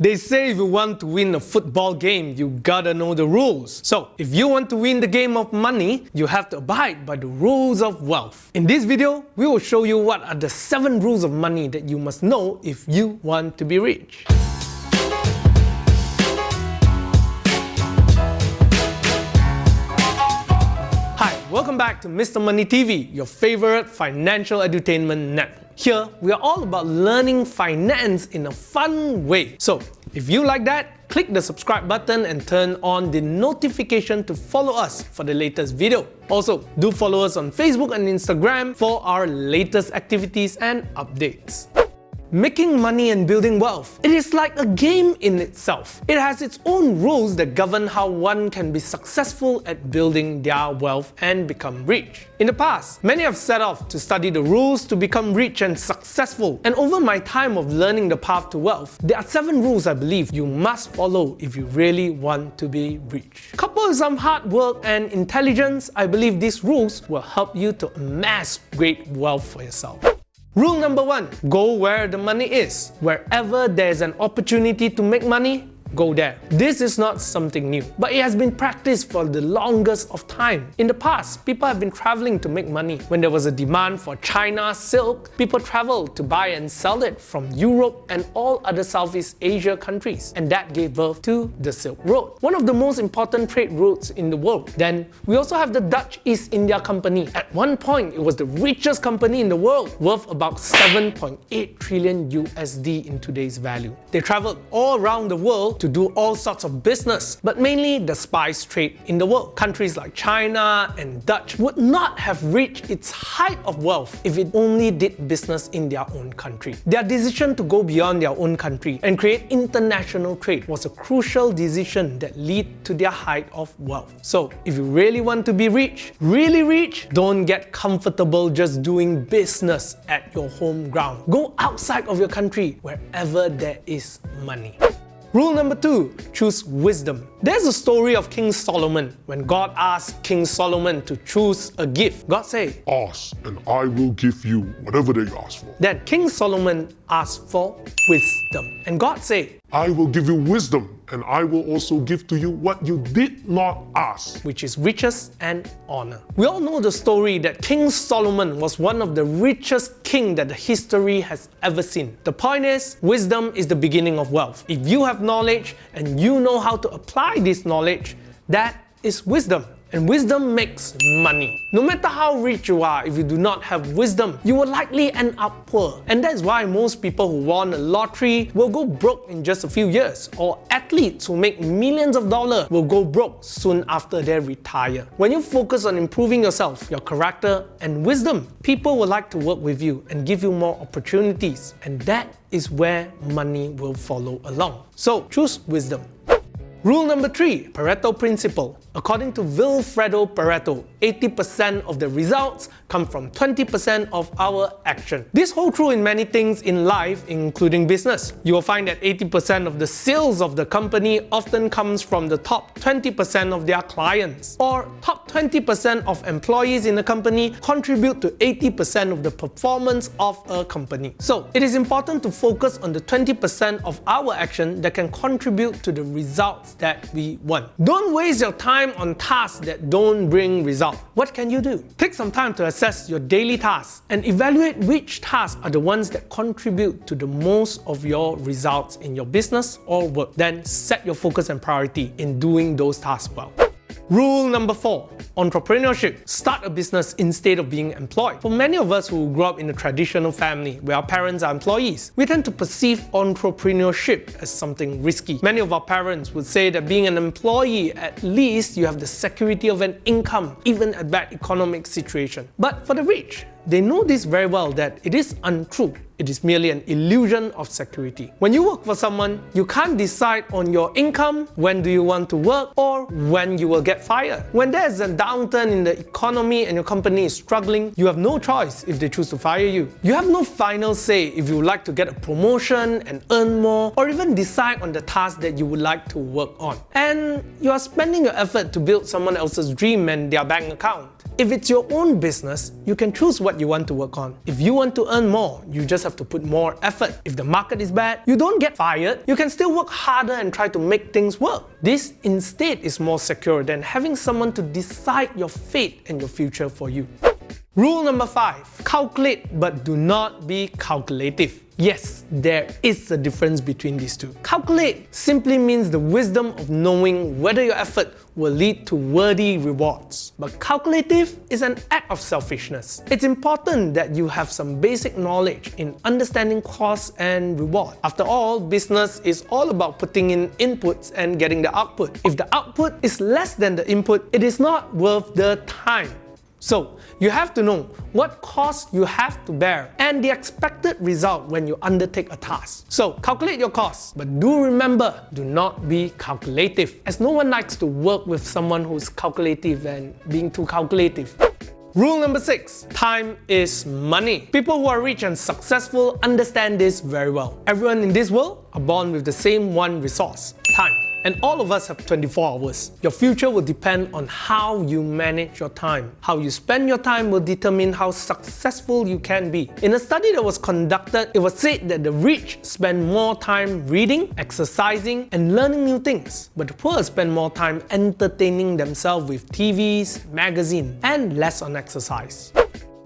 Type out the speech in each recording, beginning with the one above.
They say if you want to win a football game, you gotta know the rules. So, if you want to win the game of money, you have to abide by the rules of wealth. In this video, we will show you what are the 7 rules of money that you must know if you want to be rich. Hi, welcome back to Mr. Money TV, your favorite financial edutainment network. Here, we are all about learning finance in a fun way. So, if you like that, click the subscribe button and turn on the notification to follow us for the latest video. Also, do follow us on Facebook and Instagram for our latest activities and updates. Making money and building wealth. It is like a game in itself. It has its own rules that govern how one can be successful at building their wealth and become rich. In the past, many have set off to study the rules to become rich and successful. And over my time of learning the path to wealth, there are 7 rules I believe you must follow if you really want to be rich. Coupled with some hard work and intelligence, I believe these rules will help you to amass great wealth for yourself. Rule number 1, go where the money is. Wherever there's an opportunity to make money, go there. This is not something new, but it has been practiced for the longest of time. In the past, people have been traveling to make money. When there was a demand for China silk, people traveled to buy and sell it from Europe and all other Southeast Asia countries, and that gave birth to the Silk Road, one of the most important trade routes in the world. Then, we also have the Dutch East India Company. At one point, it was the richest company in the world, worth about 7.8 trillion USD in today's value. They traveled all around the world to do all sorts of business, but mainly the spice trade in the world. Countries like China and Dutch would not have reached its height of wealth if it only did business in their own country. Their decision to go beyond their own country and create international trade was a crucial decision that led to their height of wealth. So, if you really want to be rich, really rich, don't get comfortable just doing business at your home ground. Go outside of your country wherever there is money. Rule number 2, choose wisdom. There's a story of King Solomon. When God asked King Solomon to choose a gift, God said, "Ask, and I will give you whatever they ask for." Then King Solomon asked for wisdom. And God said, "I will give you wisdom, and I will also give to you what you did not ask," which is riches and honor. We all know the story that King Solomon was one of the richest king that the history has ever seen. The point is, wisdom is the beginning of wealth. If you have knowledge and you know how to apply this knowledge, that is wisdom. And wisdom makes money. No matter how rich you are, if you do not have wisdom, you will likely end up poor. And that's why most people who won a lottery will go broke in just a few years, or athletes who make millions of dollars will go broke soon after they retire. When you focus on improving yourself, your character, and wisdom, people will like to work with you and give you more opportunities. And that is where money will follow along. So choose wisdom. Rule number 3, Pareto principle. According to Wilfredo Pareto, 80% of the results come from 20% of our action. This holds true in many things in life, including business. You will find that 80% of the sales of the company often comes from the top 20% of their clients, or top 20% of employees in a company contribute to 80% of the performance of a company. So, it is important to focus on the 20% of our action that can contribute to the results that we want. Don't waste your time on tasks that don't bring results. What can you do? Take some time to assess your daily tasks and evaluate which tasks are the ones that contribute to the most of your results in your business or work. Then set your focus and priority in doing those tasks well. Rule number 4, entrepreneurship. Start a business instead of being employed. For many of us who grew up in a traditional family where our parents are employees, we tend to perceive entrepreneurship as something risky. Many of our parents would say that being an employee, at least you have the security of an income, even at bad economic situation. But for the rich, they know this very well that it is untrue. It is merely an illusion of security. When you work for someone, you can't decide on your income, when do you want to work, or when you will get fired. When there's a downturn in the economy and your company is struggling, you have no choice if they choose to fire you. You have no final say if you would like to get a promotion and earn more, or even decide on the task that you would like to work on. And you are spending your effort to build someone else's dream and their bank account. If it's your own business, you can choose what you want to work on. If you want to earn more, you just have to put more effort. If the market is bad, you don't get fired. You can still work harder and try to make things work. This instead is more secure than having someone to decide your fate and your future for you. Rule number 5. Calculate but do not be calculative. Yes, there is a difference between these two. Calculate simply means the wisdom of knowing whether your effort will lead to worthy rewards. But calculative is an act of selfishness. It's important that you have some basic knowledge in understanding costs and reward. After all, business is all about putting in inputs and getting the output. If the output is less than the input, it is not worth the time. So, you have to know what costs you have to bear and the expected result when you undertake a task. So, calculate your costs, but do remember, do not be calculative, as no one likes to work with someone who's calculative and being too calculative. Rule number 6. Time is money. People who are rich and successful understand this very well. Everyone in this world are born with the same one resource, time. And all of us have 24 hours. Your future will depend on how you manage your time. How you spend your time will determine how successful you can be. In a study that was conducted, it was said that the rich spend more time reading, exercising, and learning new things. But the poor spend more time entertaining themselves with TVs, magazines, and less on exercise.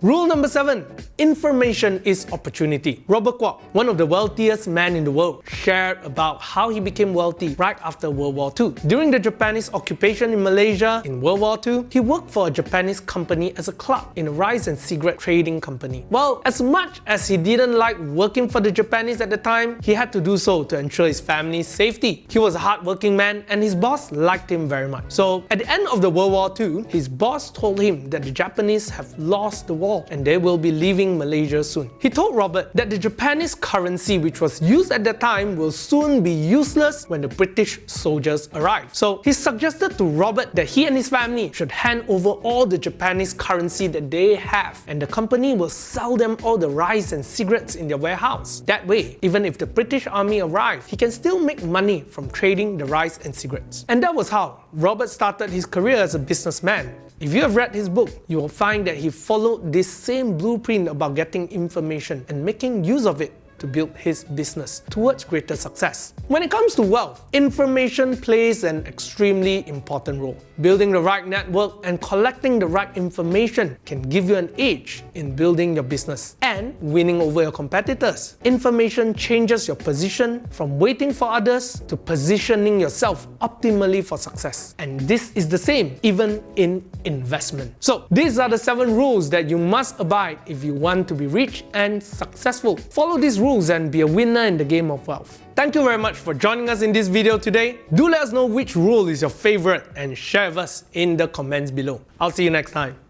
Rule number 7. Information is opportunity. Robert Kwok, one of the wealthiest men in the world, shared about how he became wealthy right after World War II. During the Japanese occupation in Malaysia in World War II, he worked for a Japanese company as a clerk in a rice and cigarette trading company. Well, as much as he didn't like working for the Japanese at the time, he had to do so to ensure his family's safety. He was a hardworking man and his boss liked him very much. So, at the end of the World War II, his boss told him that the Japanese have lost the war and they will be leaving Malaysia soon. He told Robert that the Japanese currency which was used at that time will soon be useless when the British soldiers arrive. So he suggested to Robert that he and his family should hand over all the Japanese currency that they have, and the company will sell them all the rice and cigarettes in their warehouse. That way, even if the British army arrive, he can still make money from trading the rice and cigarettes. And that was how Robert started his career as a businessman. If you have read his book, you will find that he followed this same blueprint about getting information and making use of it to build his business towards greater success. When it comes to wealth, information plays an extremely important role. Building the right network and collecting the right information can give you an edge in building your business and winning over your competitors. Information changes your position from waiting for others to positioning yourself optimally for success. And this is the same even in investment. So these are the 7 rules that you must abide if you want to be rich and successful. Follow these rules and be a winner in the game of wealth. Thank you very much for joining us in this video today. Do let us know which rule is your favorite and share with us in the comments below. I'll see you next time.